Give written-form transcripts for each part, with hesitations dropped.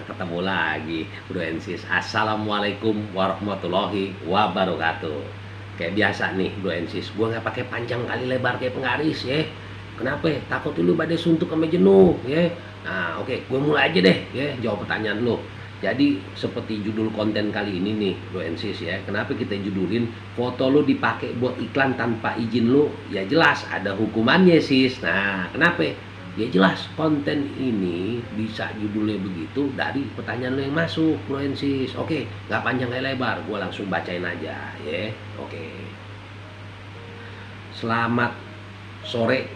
Ketemu lagi Bro Ensis. Assalamualaikum warahmatullahi wabarakatuh. Kayak biasa nih Bro Ensis, gue nggak pakai panjang kali lebar kayak penggaris ya. Kenapa? Takut dulu badai suntuk sama jenuh ya. Oke, gue mulai aja deh ya, jawab pertanyaan lo. Jadi seperti judul konten kali ini nih Bro Ensis ya. Kenapa kita judulin foto lo dipakai buat iklan tanpa izin lo? Ya jelas ada hukumannya sis. Nah, kenapa? Ya jelas konten ini bisa judulnya begitu dari pertanyaan lo yang masuk Bro Ensis. Oke, nggak panjang nggak lebar, gue langsung bacain aja ya. Oke. Selamat sore,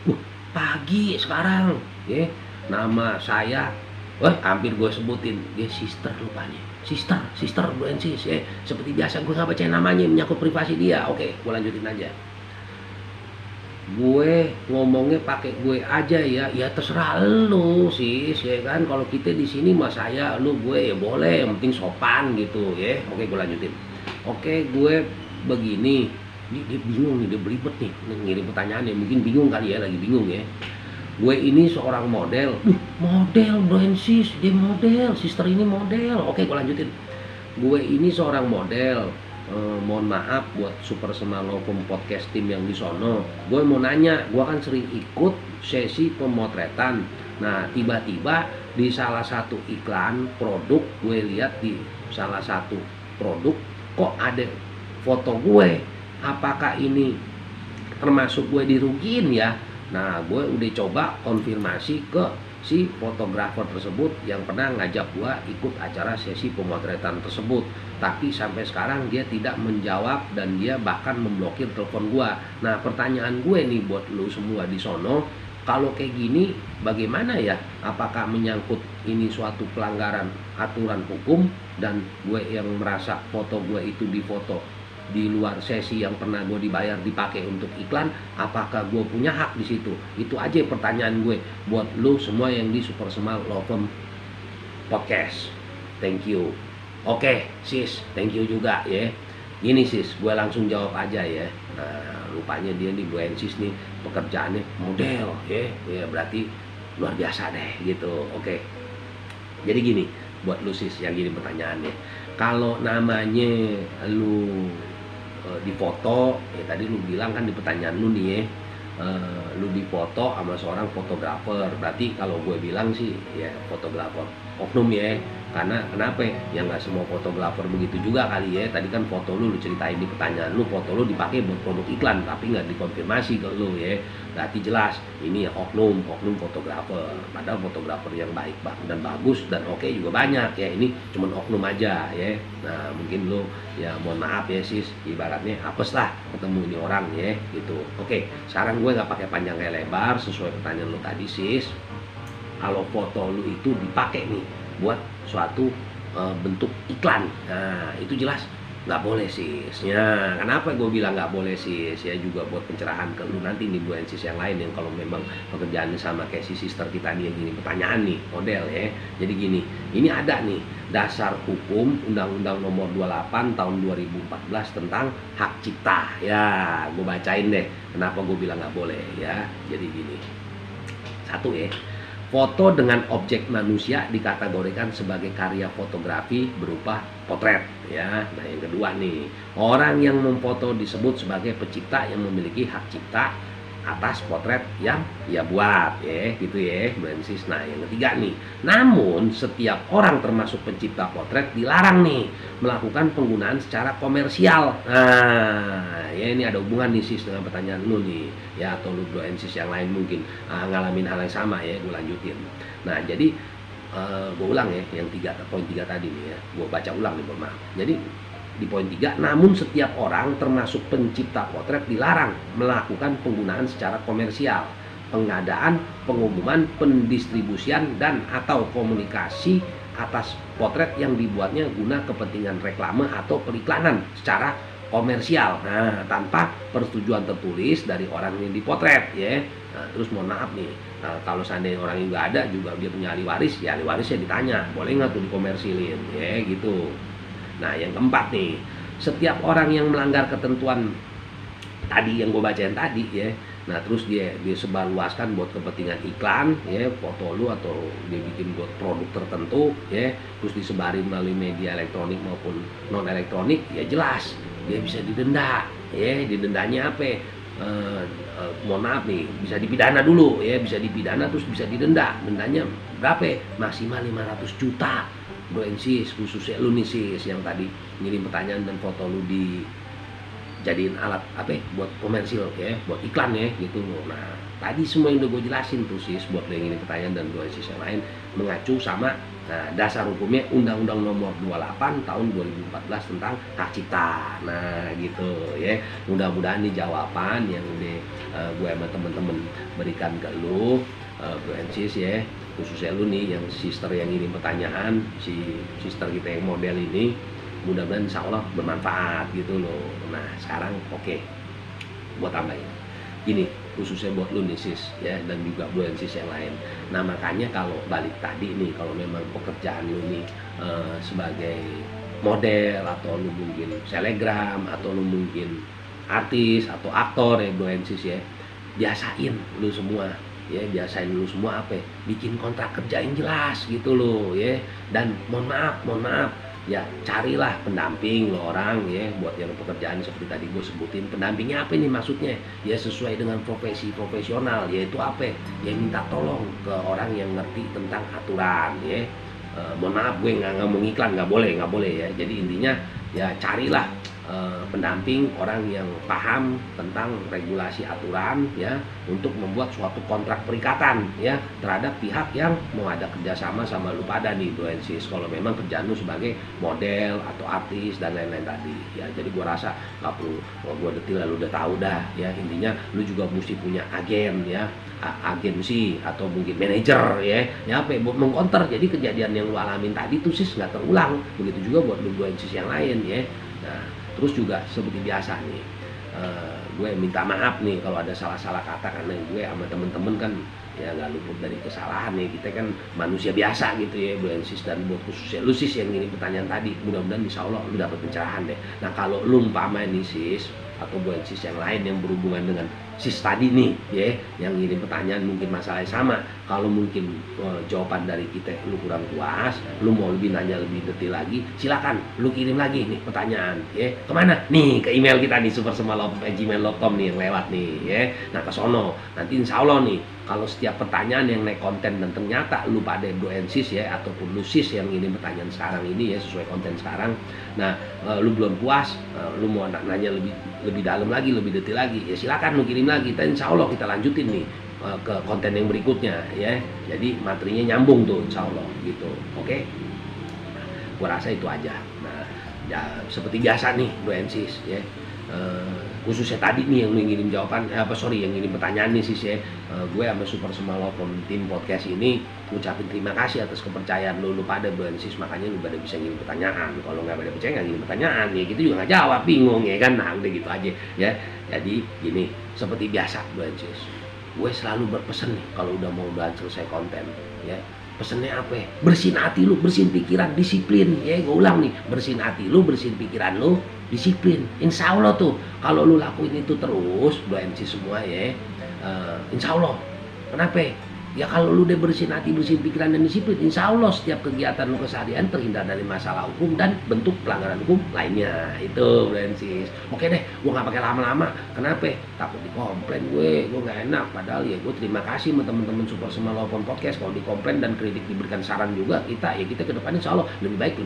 pagi sekarang ya. Nama saya, hampir gue sebutin, dia sister lupanya. Sister Bro Ensis ya. Seperti biasa gue nggak bacain namanya, menyangkut privasi dia. Oke, gue lanjutin aja. Gue ngomongnya pakai gue aja ya, ya terserah lu sis ya kan. Kalau kita di sini mah saya lu gue ya boleh, yang penting sopan gitu ya. Oke, gue lanjutin. Oke, gue begini. Dia bingung nih, dia beribet nih ngirim pertanyaannya, mungkin bingung kali ya, lagi bingung ya. Gue ini seorang model. Model Bro Ensis, dia model, sister ini model. Oke, gue lanjutin. Gue ini seorang model. Mohon maaf buat Super Semalofum podcast tim yang di sono. Gue mau nanya, gue kan sering ikut sesi pemotretan. Nah, tiba-tiba di salah satu iklan produk, gue lihat di salah satu produk kok ada foto gue. Apakah ini termasuk gue dirugiin ya? Nah, gue udah coba konfirmasi ke si fotografer tersebut yang pernah ngajak gue ikut acara sesi pemotretan tersebut, tapi sampai sekarang dia tidak menjawab dan dia bahkan memblokir telepon gue. Nah, pertanyaan gue nih buat lu semua di sono, kalau kayak gini bagaimana ya? Apakah menyangkut ini suatu pelanggaran aturan hukum dan gue yang merasa foto gue itu difoto di luar sesi yang pernah gue dibayar dipakai untuk iklan, apakah gue punya hak di situ? Itu aja pertanyaan gue buat lo semua yang di Super Semalofum podcast. Thank you. Oke sis, thank you juga ya. Gini sis, gue langsung jawab aja ya. Nah, rupanya dia nih Bu Ensis nih pekerjaannya model ya. Ya berarti luar biasa deh gitu. Oke. Jadi gini, buat lu sis yang gini pertanyaannya. Kalau namanya lu difoto, ya tadi lu bilang kan di pertanyaan lu nih ya, lu difoto sama seorang fotografer, berarti kalau gue bilang sih ya fotografer oknum ya. Karena kenapa ya, nggak semua fotografer begitu juga kali ya. Tadi kan foto lu ceritain di pertanyaan lu, foto lu dipakai buat produk iklan tapi nggak dikonfirmasi ke lu ya, berarti jelas ini ya oknum fotografer. Padahal fotografer yang baik dan bagus dan oke juga banyak ya, ini cuman oknum aja ya. Nah, mungkin lu ya mohon maaf ya sis, ibaratnya apes lah ketemu ini orang ya gitu. Oke, sekarang gue nggak pakai panjang kayak lebar, sesuai pertanyaan lu tadi sis. Kalau foto lu itu dipakai nih buat suatu bentuk iklan, nah itu jelas nggak boleh sis ya. Kenapa gue bilang nggak boleh sis ya, juga buat pencerahan ke lu nanti nih Bu Ensis yang lain yang kalau memang pekerjaannya sama kayak si sister kita nih yang gini pertanyaan nih model ya. Jadi gini, ini ada nih dasar hukum Undang-Undang Nomor 28 tahun 2014 tentang hak cipta ya. Gue bacain deh kenapa gue bilang nggak boleh ya. Jadi gini, satu ya, foto dengan objek manusia dikategorikan sebagai karya fotografi berupa potret ya. Nah, yang kedua nih, orang yang memfoto disebut sebagai pencipta yang memiliki hak cipta atas potret yang ia buat ya, gitu ya Bu Ensis. Nah, yang ketiga nih, namun setiap orang termasuk pencipta potret dilarang nih melakukan penggunaan secara komersial. Nah, ya ini ada hubungan nih sis dengan pertanyaan lu nih ya, atau lu Bu Ensis yang lain mungkin ngalamin hal yang sama ya. Gue lanjutin. Nah, jadi gue ulang ya yang poin 3 tadi nih ya, gue baca ulang nih, mohon maaf. Jadi di poin 3, namun setiap orang termasuk pencipta potret dilarang melakukan penggunaan secara komersial, pengadaan, pengumuman, pendistribusian dan atau komunikasi atas potret yang dibuatnya guna kepentingan reklame atau periklanan secara komersial, nah tanpa persetujuan tertulis dari orang yang dipotret ya. Nah, terus mohon maaf nih, kalau seandainya orang yang nggak ada juga dia punya ahli waris, ya ahli warisnya ditanya boleh nggak tuh dikomersilin ya gitu. Nah, yang keempat nih, setiap orang yang melanggar ketentuan tadi yang gue bacain tadi ya, Nah terus dia sebarluaskan buat kepentingan iklan ya, foto lu atau dia bikin buat produk tertentu ya, terus disebarin melalui media elektronik maupun non elektronik, ya jelas dia bisa didenda ya. Didendanya apa? Mohon maaf nih, bisa dipidana dulu ya, bisa dipidana terus bisa didenda. Dendanya berapa? Maksimal 500 juta. Bro Ensis, khususnya lu nih sis yang tadi ngirim pertanyaan dan foto lu jadiin alat apa buat komersil ya, buat iklan ya gitu loh. Nah tadi semua yang udah gue jelasin tuh sis buat yang ini pertanyaan dan dua sis yang lain mengacu sama dasar hukumnya Undang-Undang Nomor 28 tahun 2014 tentang hak cipta. Nah gitu ya, mudah-mudahan nih jawaban yang udah gue sama temen-temen berikan ke lu Bro Ensis ya, khususnya lu nih yang sister yang ngirim pertanyaan, si sister kita yang model ini, mudah-mudahan insya Allah bermanfaat gitu loh. Nah sekarang oke, buat tambahin gini, khususnya buat lu nih sis ya, dan juga Bro Ensis yang lain. Nah makanya kalau balik tadi nih, kalau memang pekerjaan lu nih sebagai model, atau lu mungkin selegram, atau lu mungkin artis atau aktor ya Bro Ensis ya, biasain lu semua ya, biasain lu semua apa ya, bikin kontrak kerja yang jelas gitu loh ya. Dan mohon maaf ya, carilah pendamping lo orang ya, buat yang pekerjaan seperti tadi gue sebutin. Pendampingnya apa nih maksudnya? Ya sesuai dengan profesi profesional, yaitu apa ya, minta tolong ke orang yang ngerti tentang aturan ya. Mohon maaf gue nggak ngomong iklan, nggak boleh ya. Jadi intinya ya carilah pendamping orang yang paham tentang regulasi aturan ya, untuk membuat suatu kontrak perikatan ya terhadap pihak yang mau ada kerjasama sama lu pada nih Bro Ensis, kalau memang kerjaan lu sebagai model atau artis dan lain-lain tadi ya. Jadi gua rasa nggak perlu gua detail, lu udah tahu dah ya. Intinya lu juga mesti punya agen ya, agensi atau mungkin manajer ya apa ya, buat mengkonter jadi kejadian yang lu alamin tadi tuh sis nggak terulang. Begitu juga buat lu Bro Ensis yang lain ya. Nah terus juga seperti biasa nih, gue minta maaf nih kalau ada salah-salah kata, karena gue sama temen-temen kan ya nggak luput dari kesalahan nih. Kita kan manusia biasa gitu ya Bro Ensis, dan buat khususnya lu sis yang ngirim pertanyaan tadi, mudah-mudahan insya Allah lu dapat pencerahan deh. Nah kalau lu umpama nih sis atau Bro Ensis yang lain yang berhubungan dengan sis tadi nih ya, yang ngirim pertanyaan mungkin masalahnya sama, kalau mungkin jawaban dari kita lu kurang puas, lu mau lebih nanya lebih detail lagi, silakan lu kirim lagi nih pertanyaan ya. Kemana nih? Ke email kita nih supersemalop@gmail.com nih yang lewat nih ya. Nah ke sono nanti insya Allah nih, kalau setiap pertanyaan yang naik konten dan ternyata lu pada Bro Ensis ya, ataupun lu sis yang ngirim pertanyaan sekarang ini ya sesuai konten sekarang, nah lu belum puas, lu mau nanya lebih dalam lagi, lebih detail lagi, ya silakan lu kirim lagi, dan insya Allah kita lanjutin nih ke konten yang berikutnya ya. Jadi materinya nyambung tuh insya Allah gitu. Oke, gua rasa itu aja. Nah ya seperti biasa nih Bro Ensis ya, khususnya tadi nih yang lu ngirim jawaban yang ngirim pertanyaan nih sis ya, gue sama Super Semalop tim podcast ini ngucapin terima kasih atas kepercayaan lu pada Bro Ensis. Makanya lu pada bisa ngirim pertanyaan, kalau nggak pada percaya nggak ngirim pertanyaan ya gitu juga nggak jawab, bingung ya kan. Nah udah gitu aja ya. Jadi gini, seperti biasa Bro Ensis, gue selalu berpesan nih kalau udah mau selesai konten ya, pesennya apa? Bersihin hati lu, bersihin pikiran, disiplin ya. Gue ulang nih, bersihin hati lu, bersihin pikiran lu, disiplin. Insya Allah tuh kalau lu lakuin itu terus Bro Ensis semua ya, insya Allah. Kenapa? Ya kalau lu udah bersihin hati, bersihin pikiran dan disiplin, insya Allah setiap kegiatan lu keseharian terhindar dari masalah hukum dan bentuk pelanggaran hukum lainnya. Itu Bro Ensis. Oke deh, gue nggak pakai lama-lama. Kenapa? Takut dikomplain gue nggak enak. Padahal ya gue terima kasih sama teman-teman Super Semalop podcast kalau dikomplain dan kritik, diberikan saran juga kita ke depan insya Allah lebih baik.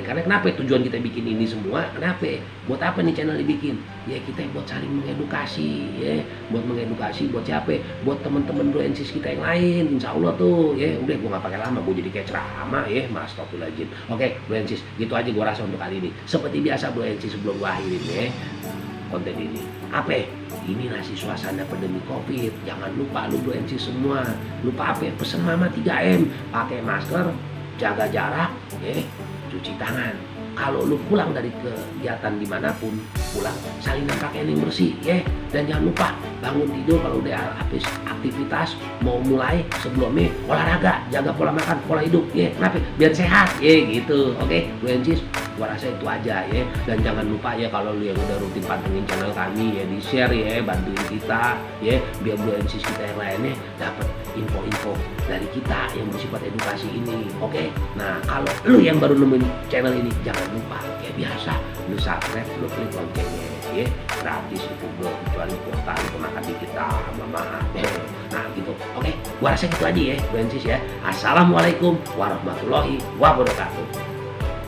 Karena kenapa? Tujuan kita bikin ini semua kenapa? Buat apa nih channel dibikin? Ya kita buat saling mengedukasi ya, buat mengedukasi buat siapa? Buat teman-teman Bro Ensis kita yang lain. Insya Allah tuh ya. Udah gue gak pakai lama, gue jadi kayak ceramah ya, astagfirullahaladzim. Oke Bro Ensis, gitu aja gue rasa untuk kali ini. Seperti biasa Bro Ensis, sebelum gue akhirin ya konten ini, apa? Ini nasi suasana pandemi Covid. Jangan lupa lu Bro Ensis semua, lupa apa? Pesen mama 3M, pakai masker, jaga jarak ya, cuci tangan. Kalau lu pulang dari kegiatan dimanapun, pulang salinan pakaian yang bersih ya. Dan jangan lupa bangun tidur kalau udah habis aktivitas mau mulai, sebelumnya olahraga, jaga pola makan, pola hidup ya. Kenapa? Biar sehat ya gitu. Oke Bro Ensis, Gua rasa itu aja ya. Dan jangan lupa ya, kalau lu yang udah rutin pantengin channel kami ya, di share ya, bantuin kita ya, biar BNCis kita yang lainnya dapat info-info dari kita yang bersifat edukasi ini. Oke? Nah, kalau lu yang baru nemuin channel ini, jangan lupa kayak biasa lu subscribe, lu klik loncengnya ya, gratis itu bro, kecuali kuota lu kenakan dikit sama maaf. Nah gitu. Oke, gua rasa gitu aja ya BNCis ya. Assalamualaikum warahmatullahi wabarakatuh.